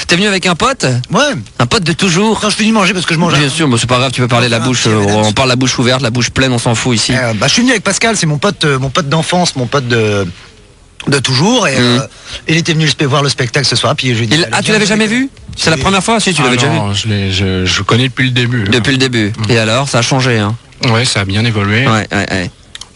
T'es venu avec un pote? Ouais. Un pote de toujours? Quand je finis de manger, parce que je mange. Bien sûr, mais c'est pas grave, tu peux parler la bouche, on parle la bouche ouverte, la bouche pleine, on s'en fout ici. Je suis venu avec Pascal, c'est mon pote d'enfance, mon pote de toujours, et il était venu voir le spectacle ce soir, puis j'ai dit. Tu l'avais jamais vu? C'est la première fois? Si, tu l'avais déjà vu. Non, je connais depuis le début. Depuis le début. Et alors, ça a changé, hein? Ouais, ça a bien évolué. Ouais.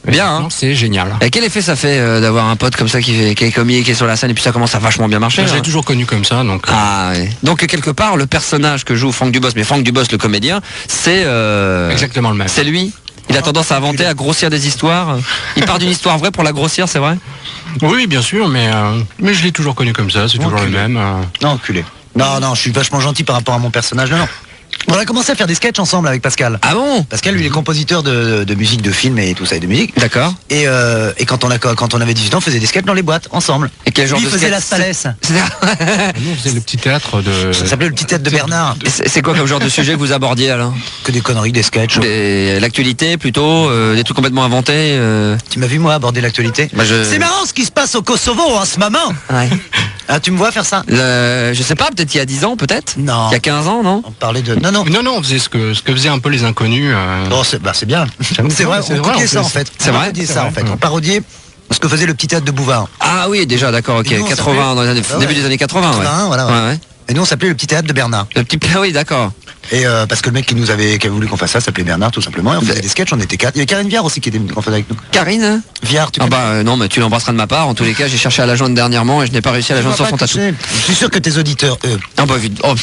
Bien, hein. C'est génial. Et quel effet ça fait d'avoir un pote comme ça qui est comique, qui est sur la scène, et puis ça commence à vachement bien marcher? Je l'ai toujours connu comme ça, donc. Ah ouais. Donc quelque part, le personnage que joue Franck Dubosc, mais Franck Dubosc, le comédien, c'est exactement le même. C'est lui. Il a tendance à inventer, à grossir des histoires. Il part d'une histoire vraie pour la grossir, c'est vrai? Oui, bien sûr, mais je l'ai toujours connu comme ça, c'est toujours le même. Non, enculé. Non, je suis vachement gentil par rapport à mon personnage. Non. On a commencé à faire des sketchs ensemble avec Pascal. Ah bon? Pascal, lui, il est compositeur de musique, de films et tout ça, et de musique. D'accord. Et quand on avait 18 ans, on faisait des sketchs dans les boîtes, ensemble. Et quel genre lui, de il faisait sketch? la Spalès. Nous, on faisait le petit théâtre de... Ça s'appelait le petit théâtre de Bernard. C'est quoi comme genre de sujet que vous abordiez, alors? Que des conneries, des sketchs. L'actualité, plutôt, des trucs complètement inventés. Tu m'as vu, moi, aborder l'actualité? C'est marrant ce qui se passe au Kosovo en ce moment. Ouais. Ah, tu me vois faire ça? Je sais pas, peut-être il y a 10 ans, peut-être? Non. Il y a 15 ans, non? On parlait de... Non, on faisait ce que faisaient un peu les inconnus. Oh, c'est bien. C'est vrai, on copiait ça, en fait. C'est vrai? On parodiait ce que faisait le petit théâtre de Bouvard. Ah oui, déjà, d'accord, ok. Nous, 80, dans les années, début des années 80, ouais. Voilà. Ouais. Et nous, on s'appelait le petit théâtre de Bernard. Le petit... Ah oui, d'accord. Et parce que le mec qui a voulu qu'on fasse ça s'appelait Bernard, tout simplement. Et on faisait des sketchs, on était 4. Il y avait Karine Viard aussi qui était venue qu'on faisait avec nous. Karine? Viard, tu Ah connais? non, mais tu l'embrasseras de ma part. En tous les cas, j'ai cherché à la joindre dernièrement et je n'ai pas réussi à la joindre sur son tatou. Je suis sûr que tes auditeurs, Ah bah vite. Oh,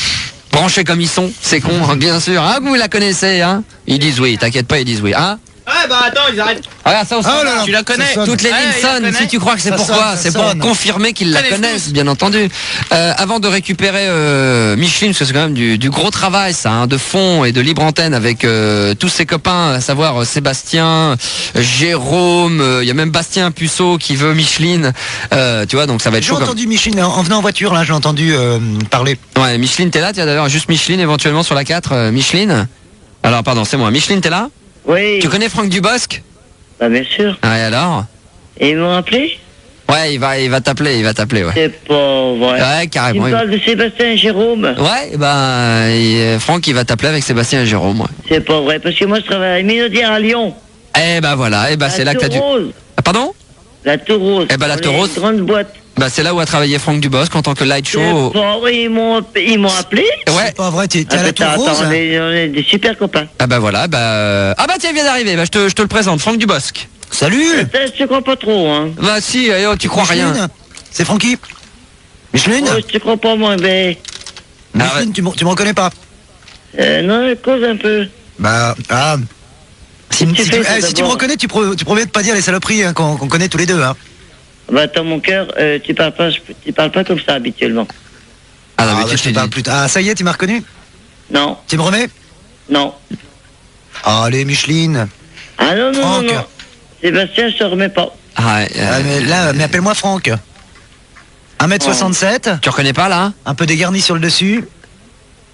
branchés comme ils sont, c'est con, hein, bien sûr. Ah, vous la connaissez, hein? Ils disent oui, t'inquiète pas, ils disent oui. Hein? Ouais, bah attends, ils arrêtent. Regarde ça aussi. Tu la connais? Toutes les lignes sonnent. Si tu crois que c'est pourquoi, c'est pour confirmer qu'ils la connaissent, bien entendu. Avant de récupérer Micheline, parce que c'est quand même du gros travail, ça, hein, de fond et de libre antenne avec tous ses copains, à savoir Sébastien, Jérôme, il y a même Bastien Puceau qui veut Micheline. Tu vois, donc ça va être chaud. J'ai entendu Micheline en venant en voiture, là, j'ai entendu parler. Ouais, Micheline, t'es là? Tu as d'ailleurs juste Micheline éventuellement sur la 4. Micheline? Alors, pardon, c'est moi. Micheline, t'es là? Oui. Tu connais Franck Dubosc? Bah bien sûr. Ouais, alors? Et ils m'ont appelé? Ouais, il va t'appeler, ouais. C'est pas vrai. Ouais, carrément. Tu me parles de Sébastien et Jérôme? Ouais, Franck, il va t'appeler avec Sébastien et Jérôme, ouais. C'est pas vrai, parce que moi je travaille à la Minaudière à Lyon. C'est là que t'as dû... Ah, pardon? La Tour Rose. La Tour Rose. Une grande boîte. C'est là où a travaillé Franck Dubosc en tant que light show. C'est pas vrai, ils m'ont appelé? Ouais. C'est pas vrai, t'es à la Tour Rose? On est des super copains. Tiens, il vient d'arriver, je te le présente, Franck Dubosc. Salut! Je te crois pas trop, hein. Bah si, tu crois Micheline, rien. c'est Francky. Micheline? Je te crois pas, moi, mais... Micheline, tu me reconnais pas? Non, cause un peu. Si tu me reconnais, tu promets de pas dire les saloperies hein, qu'on connaît tous les deux. Hein. Bah, dans mon cœur, tu parles pas comme ça habituellement. Je parle plus tard. Ah, ça y est, tu m'as reconnu? Non. Tu me remets? Non. Allez, Micheline. Ah non. Franck. Sébastien, je te remets pas. Mais appelle-moi Franck. 1m67. Tu reconnais pas, là? Un peu dégarni sur le dessus.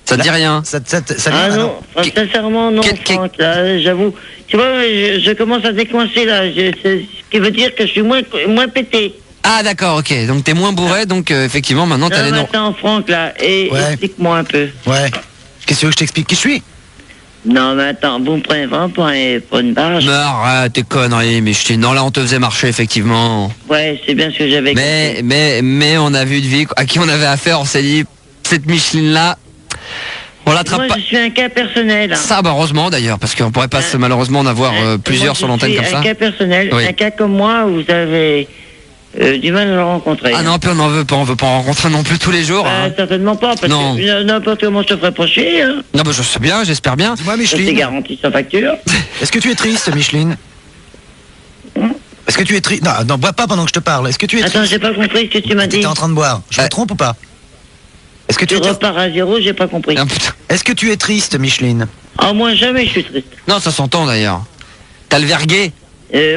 Ça te dit rien? Ça Ah non, sincèrement, non, Franck, là, j'avoue. Tu vois, je commence à décoincer, là. Ce qui veut dire que je suis moins pété. Ah d'accord, ok. Donc t'es moins bourré, donc effectivement, maintenant t'as les noms. Attends, Franck, là, explique-moi un peu. Ouais. Qu'est-ce que tu veux que je t'explique qui je suis? Non, mais attends, vous me prenez vraiment pour une barge. Non, arrête tes conneries, Micheline. Non, là, on te faisait marcher, effectivement. Ouais, c'est bien ce que j'avais compris. Mais on a vu de vie à qui on avait affaire, on s'est dit, cette Micheline-là, on l'attrape pas. Moi, je suis un cas personnel. Ça, heureusement, d'ailleurs, parce qu'on pourrait pas malheureusement en avoir plusieurs sur l'antenne comme ça. Un cas personnel, oui. Un cas comme moi, vous avez du mal à le rencontrer. Ah non, puis on veut pas en rencontrer non plus tous les jours. Certainement pas, parce que n'importe comment je te ferais pas chier. Hein. Non, je sais bien, j'espère bien. Dis-moi, Micheline. C'est garanti sans facture. Est-ce que tu es triste, Micheline? Est-ce que tu es triste? Non, bois pas pendant que je te parle. Est-ce que tu es triste? Attends, j'ai pas compris ce que tu m'as dit. Tu es en train de boire. Je me trompe ou pas? Est-ce que tu repars à zéro, j'ai pas compris. Est-ce que tu es triste, Micheline? Ah, moi, jamais je suis triste. Non, ça s'entend d'ailleurs. T'as le vergué.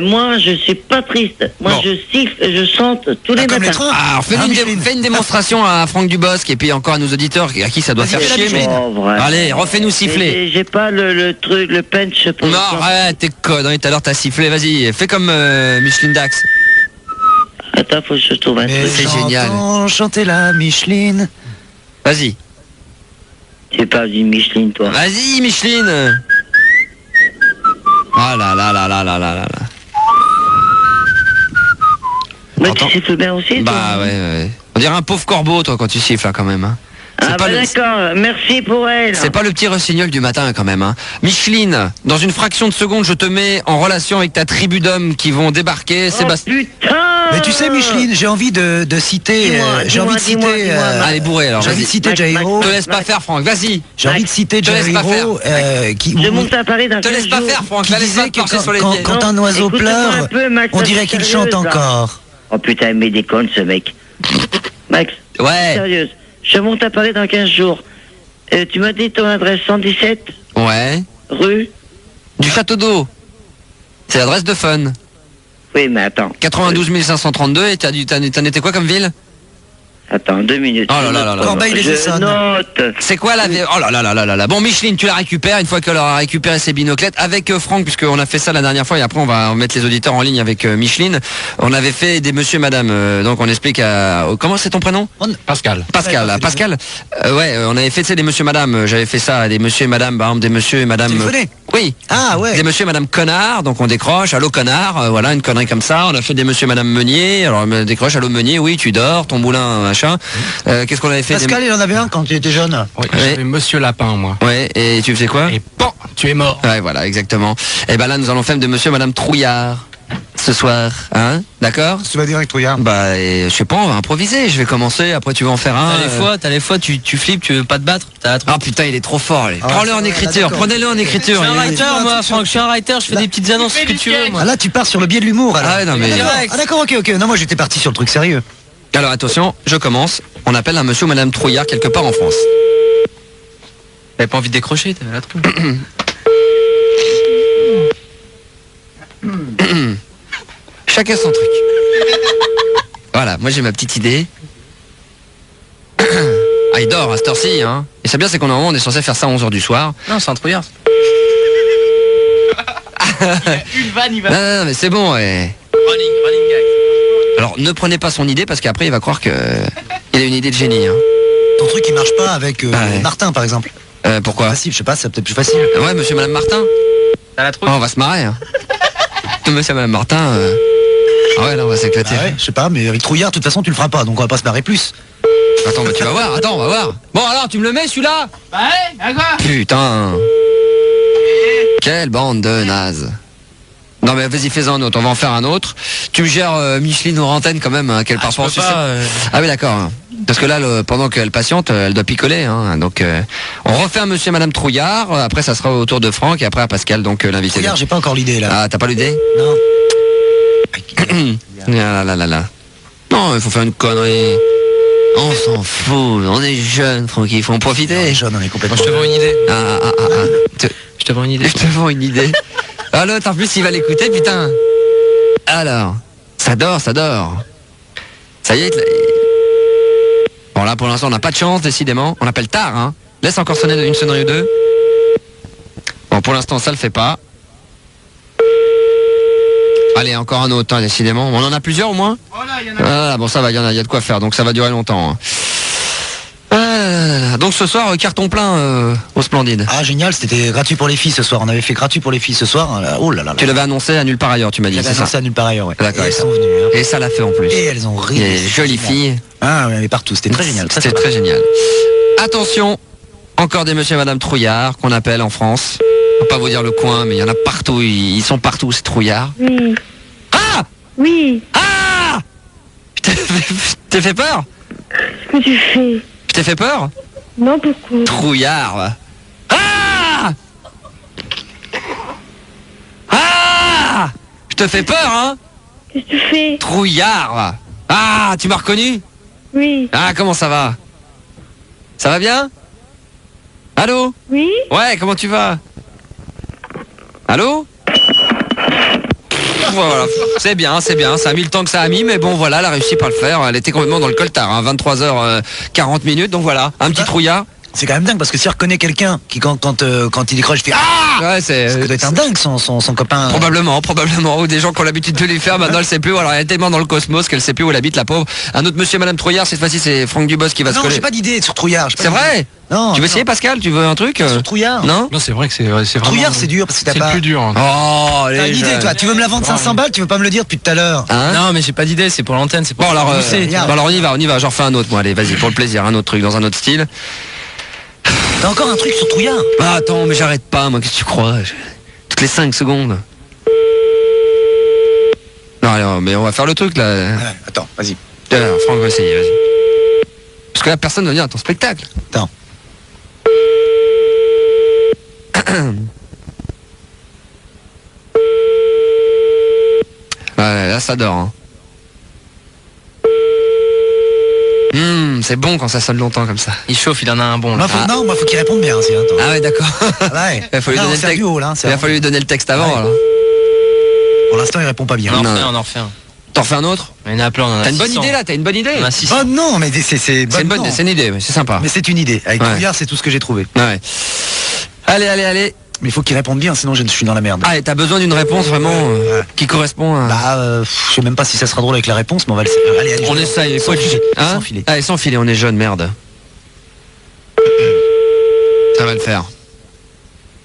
Moi, je suis pas triste. Moi, je siffle, je chante tous les matins. Alors, fais une démonstration à Franck Dubosc et puis encore à nos auditeurs à qui ça doit faire chier. Mais... Allez, refais-nous siffler. J'ai pas le truc, le punch pour... Non, arrête, t'es connerie, tout à l'heure t'as sifflé, vas-y, fais comme Micheline Dax. Attends, faut que je trouve un truc. C'est génial. Chanter la Micheline. Vas-y. Tu parles d'une Micheline, toi. Vas-y, Micheline. Ah là là là là là là là. Mais tu siffles bien aussi, toi. Bah ouais. On dirait un pauvre corbeau, toi, quand tu siffles, là, quand même. Hein. Ah bah d'accord, merci pour elle. C'est pas le petit rossignol du matin quand même. Hein. Micheline, dans une fraction de seconde, je te mets en relation avec ta tribu d'hommes qui vont débarquer. Oh Sébastien. putain. Mais tu sais, Micheline, j'ai envie de citer. Allez, bourré alors. J'ai envie de citer Jairo. Te laisse pas faire, Franck. Vas-y. J'ai envie de citer Jairo qui. Je monte à Paris dans Te laisse pas faire, Franck. Qui disait que quand un oiseau pleure, on dirait qu'il chante encore. Oh putain, il me déconne ce mec. Max. Ouais. Sérieuse. Je monte à Paris dans 15 jours. Tu m'as dit ton adresse 117 Ouais. rue Du Château d'Eau. C'est l'adresse de Fun. Oui, mais attends. 92 532 et t'en étais quoi comme ville? Attends, 2 minutes. Oh là là là là. Je note. C'est quoi la... Oh là là là là là là. Bon, Micheline, tu la récupères une fois qu'elle aura récupéré ses binoclettes avec Franck, puisqu'on a fait ça la dernière fois et après on va mettre les auditeurs en ligne avec Micheline. On avait fait des monsieur et madame, donc on explique à... Comment c'est ton prénom? Pascal. Pascal. Ouais, Pascal. Ouais, on avait fait des monsieur et madame. J'avais fait ça à des monsieur et madame, par exemple des monsieur et madame... Téléphoné. Oui. Ah ouais. Des monsieur et madame Connard, donc on décroche, allô Connard, voilà, une connerie comme ça. On a fait des monsieur et madame Meunier, alors on décroche, allô Meunier, oui, tu dors, ton moulin, machin. Qu'est-ce qu'on avait fait? Pascal, il en avait un quand tu étais jeune. Oui, j'avais Monsieur Lapin, moi. Ouais, et tu faisais quoi? Et bon, tu es mort. Ouais, voilà, exactement. Et ben là, nous allons faire de monsieur et madame Trouillard ce soir, hein? D'accord? Tu vas dire avec Trouillard. Bah, je sais pas, on va improviser. Je vais commencer, après tu vas en faire un. T'as les fois, tu flippes, tu veux pas te battre. Ah putain, il est trop fort. Allez. Ah, Prends-le en ouais, écriture, d'accord. prenez-le en écriture. Je suis un Il est- writer, moi, Franck, je suis un writer, je fais des petites annonces, ce que tu veux, moi. Ah là, tu pars sur le biais de l'humour. Alors. Ah ouais, non mais. Ah d'accord, ok. Non, moi j'étais parti sur le truc sérieux. Alors attention, je commence. On appelle un monsieur ou madame Trouillard quelque part en France. T'avais pas envie de décrocher, t'avais la trouille. Chacun son truc. Voilà, moi j'ai ma petite idée. Ah, il dort à cette heure-ci, hein. Et c'est bien, c'est qu'on on est censé faire ça à 11h du soir. Non, c'est un trouillard. Une vanne, il va. Non, mais c'est bon, ouais. Running gag. Alors, ne prenez pas son idée parce qu'après, il va croire que il a une idée de génie, hein. Ton truc il marche pas avec ouais. Martin par exemple. Pourquoi? Facile, je sais pas, c'est peut-être plus facile. Ouais, monsieur et madame Martin. T'as la trouille. Oh, on va se marrer, hein. Monsieur et madame Martin, ah ouais, là, on va s'éclater. Ah ouais, je sais pas, mais avec Trouillard, de toute façon, tu le feras pas, donc on va pas se marrer plus. Attends, mais tu vas voir, attends, on va voir. Bon, alors, tu me le mets, celui-là? Bah ouais, à quoi? Putain. Quelle bande de nazes. Non mais vas-y, fais-en un autre, on va en faire un autre. Tu me gères Micheline aux antennes quand même, hein, qu'elle part je peux pas, Ah oui d'accord. Hein. Parce que là, pendant qu'elle patiente, elle doit picoler. Hein. Donc on refait un monsieur et madame Trouillard, après ça sera au tour de Franck et après à Pascal, donc l'invité. Trouillard, j'ai pas encore l'idée là. Ah, t'as pas l'idée? Non. Ah là là là. Non, il faut faire une connerie. On s'en fout, on est jeunes, Franck, il faut en profiter. Jeune, on est complètement. Je te vends une idée. Je te vends une idée. Ah l'autre, en plus, il va l'écouter, putain. Alors, ça dort. Ça y est. Bon, là, pour l'instant, on n'a pas de chance, décidément. On appelle tard, hein. Laisse encore sonner une sonnerie ou deux. Bon, pour l'instant, ça le fait pas. Allez, encore un autre, hein, décidément. On en a plusieurs, au moins? Oh là, il y en a. Ah, bon, ça va, il y a de quoi faire, donc ça va durer longtemps. Hein. Donc ce soir, carton plein au Splendide. Ah génial, c'était gratuit pour les filles ce soir. On avait fait gratuit pour les filles ce soir. Oh là là. Tu l'avais annoncé à nulle part ailleurs, tu m'as dit, J'avais c'est ça? annoncé à nulle part ailleurs, ouais. D'accord, Et elles et ça. sont venues. Hein. Et ça l'a fait en plus. Et elles ont ri. Les jolies filles. Ah mais partout, c'était très génial. C'était très génial. Attention, encore des monsieur et madame Trouillard qu'on appelle en France. Je peux pas vous dire le coin, mais il y en a partout. Ils sont partout, ces Trouillards. Oui. Ah! Oui. Ah! Je t'ai fait peur? Qu'est-ce que tu fais? Je t'ai fait peur? Non, pourquoi? Trouillard. Va. Ah! Ah! Je te fais peur, hein? Qu'est-ce que tu fais? Trouillard. Va. Ah, tu m'as reconnu? Oui. Ah, comment ça va? Ça va bien? Allô? Oui? Ouais, comment tu vas? Allô? Voilà, c'est bien, ça a mis le temps que ça a mis, mais bon voilà, elle a réussi par le faire, elle était complètement dans le coltard, hein, 23h40 minutes, donc voilà, un petit trouillard. C'est quand même dingue parce que si on reconnaît quelqu'un qui quand il décroche, fait ah Ouais, c'est. Ça doit être un dingue, son copain. Probablement, ou des gens qui ont l'habitude de lui faire, maintenant elle sait plus, alors elle est tellement dans le cosmos qu'elle sait plus où elle habite, la pauvre. Un autre monsieur et madame Trouillard, cette fois-ci c'est Franck Dubos qui va se Non, coller. j'ai pas d'idée sur Trouillard. C'est vrai? Non. Tu veux essayer Pascal? Tu veux un truc? Sur Trouillard? Non? Non, c'est vrai que c'est vraiment... Trouillard, c'est dur parce que t'as C'est pas. le plus dur. Oh, T'as allez, une idée, toi? Tu veux me la vendre 500 balles? Tu veux pas me le dire depuis tout à l'heure? Hein? Non, mais j'ai pas d'idée, c'est pour l'antenne, c'est pour Bon alors, pousser. bon, alors on y va, j'en refais un autre moi, allez vas-y, pour le plaisir, un autre truc dans un autre style. T'as encore un truc sur Trouillard? Ah attends, mais j'arrête pas moi, qu'est-ce que tu crois? Toutes les 5 secondes. Non allez, mais on va faire le truc là. Ouais, attends, vas-y. Franck va essayer, vas-y. Parce que là personne ne vient à ton spectacle. Attends. Ouais, là ça dort. Hein. C'est bon quand ça sonne longtemps comme ça. Il chauffe, il en a un bon. Moi, Là. non, moi, faut qu'il réponde bien aussi. Attends. Ah ouais d'accord. Ouais. Il faut lui Là, donner on le fait texte. du haut, là, c'est Il a vrai. fallu lui donner le texte avant Ouais. alors. Pour l'instant, il répond pas bien. On en Non. refait un, on en refait un. T'en refais un autre? Il y en a plein, on en a T'as une bonne 600. idée là, t'as une bonne idée? On en a 600. Oh non, mais c'est C'est une bonne non. idée, c'est une idée, mais c'est sympa. Mais c'est une idée. Avec Ouais. Trouillard, c'est tout ce que j'ai trouvé. Ouais. Allez. Mais il faut qu'il réponde bien, sinon je suis dans la merde. Ah, et t'as besoin d'une réponse vraiment qui correspond à... Bah, je sais même pas si ça sera drôle avec la réponse, mais on va le. Allez, on essaye, il faut sans filet. Hein Sans filet. Allez, sans filet, on est jeune, merde. Ça va le faire.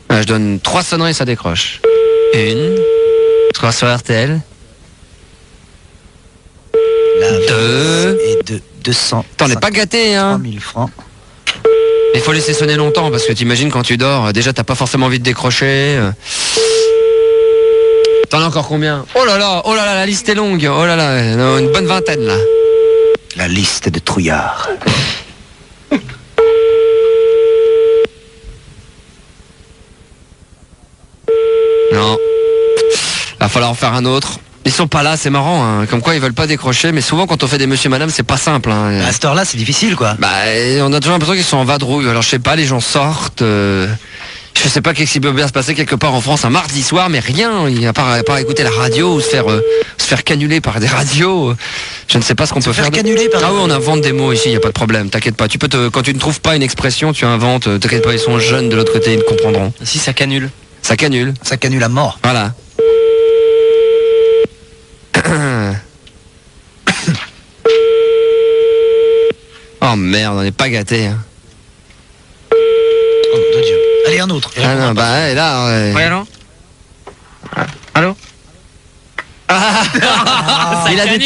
Ah, je donne 3 sonneries, ça décroche. 1, 3 sur RTL. La 2. et de 200. T'en es pas gâté, hein? 3000 francs. Il faut laisser sonner longtemps, parce que t'imagines quand tu dors, déjà t'as pas forcément envie de décrocher. T'en as encore combien? Oh là là, la liste est longue. Oh là là, une bonne vingtaine là. La liste de Trouillard. Non. Va falloir en faire un autre. Ils sont pas là, c'est marrant, hein. Comme quoi ils veulent pas décrocher, mais souvent quand on fait des monsieur madame, c'est pas simple, hein. À cette heure-là, c'est difficile, quoi. Bah, on a toujours l'impression qu'ils sont en vadrouille. Alors je sais pas, les gens sortent. Je sais pas qu'est-ce qui peut bien se passer quelque part en France un mardi soir, mais rien. À part écouter la radio ou se faire canuler par des radios. Je ne sais pas ce qu'on peut faire. canuler par. Ah oui, on invente des mots ici, y a pas de problème. T'inquiète pas. Tu peux quand tu ne trouves pas une expression, tu inventes. T'inquiète pas, ils sont jeunes de l'autre côté, ils comprendront. Si ça cannule. Ça canule. Ça canule à mort. Voilà. Oh merde, on n'est pas gâtés. Hein. Oh mon Dieu. Allez, un autre. Ah non, bah et là. Ouais, alors Allô Il a des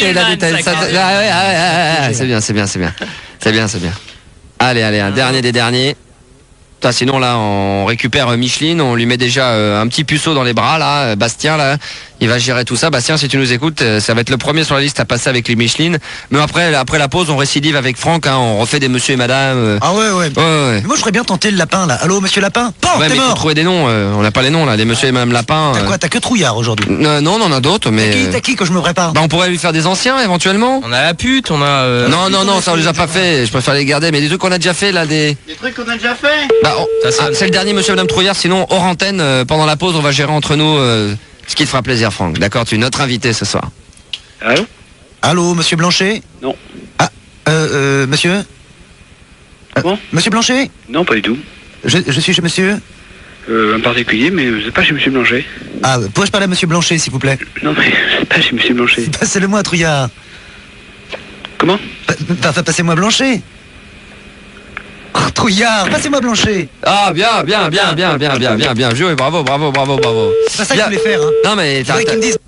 c'est bien. C'est bien. Allez, un dernier des derniers. Toi, sinon là, on récupère Micheline, on lui met déjà un petit puceau dans les bras là, Bastien là, il va gérer tout ça. Bastien, si tu nous écoutes, ça va être le premier sur la liste à passer avec les Micheline. Mais après la pause, on récidive avec Franck, hein, on refait des monsieur et madame. Ah ouais. Ouais. Mais moi, je ferais bien tenter le lapin, là. Allô, monsieur Lapin? Pan, Ouais, t'es mais il faut mort. trouver des noms, on n'a pas les noms là, des monsieur et madame Lapin. T'as quoi? T'as que Trouillard aujourd'hui. Non, on en a d'autres, mais. T'as qui que je me prépare? Bah, on pourrait lui faire des anciens éventuellement. On a la pute, on a... Non, ça on les a pas fait. Je préfère les garder, mais des trucs qu'on a déjà fait là, des trucs qu'on a déjà fait. Bah, Ça sonne. c'est le dernier monsieur et madame Trouillard, sinon hors antenne, pendant la pause, on va gérer entre nous ce qui te fera plaisir, Franck. D'accord, tu es notre invité ce soir. Allô? Allô, monsieur Blanchet? Non. Ah, monsieur? Comment? Monsieur Blanchet? Non, pas du tout. Je suis chez monsieur? Un particulier, mais c'est pas chez Monsieur Blanchet. Ah, pourrais-je parler à monsieur Blanchet, s'il vous plaît? Non, mais c'est pas chez Monsieur Blanchet. Passez-le-moi, Trouillard. Comment? Passez-moi Blanchet. Oh, Trouillard, passez-moi Blanchet. Ah, bien joué, bravo. C'est pas ça que je Bien. voulais faire, hein. Non mais Je voudrais qu'il me dise.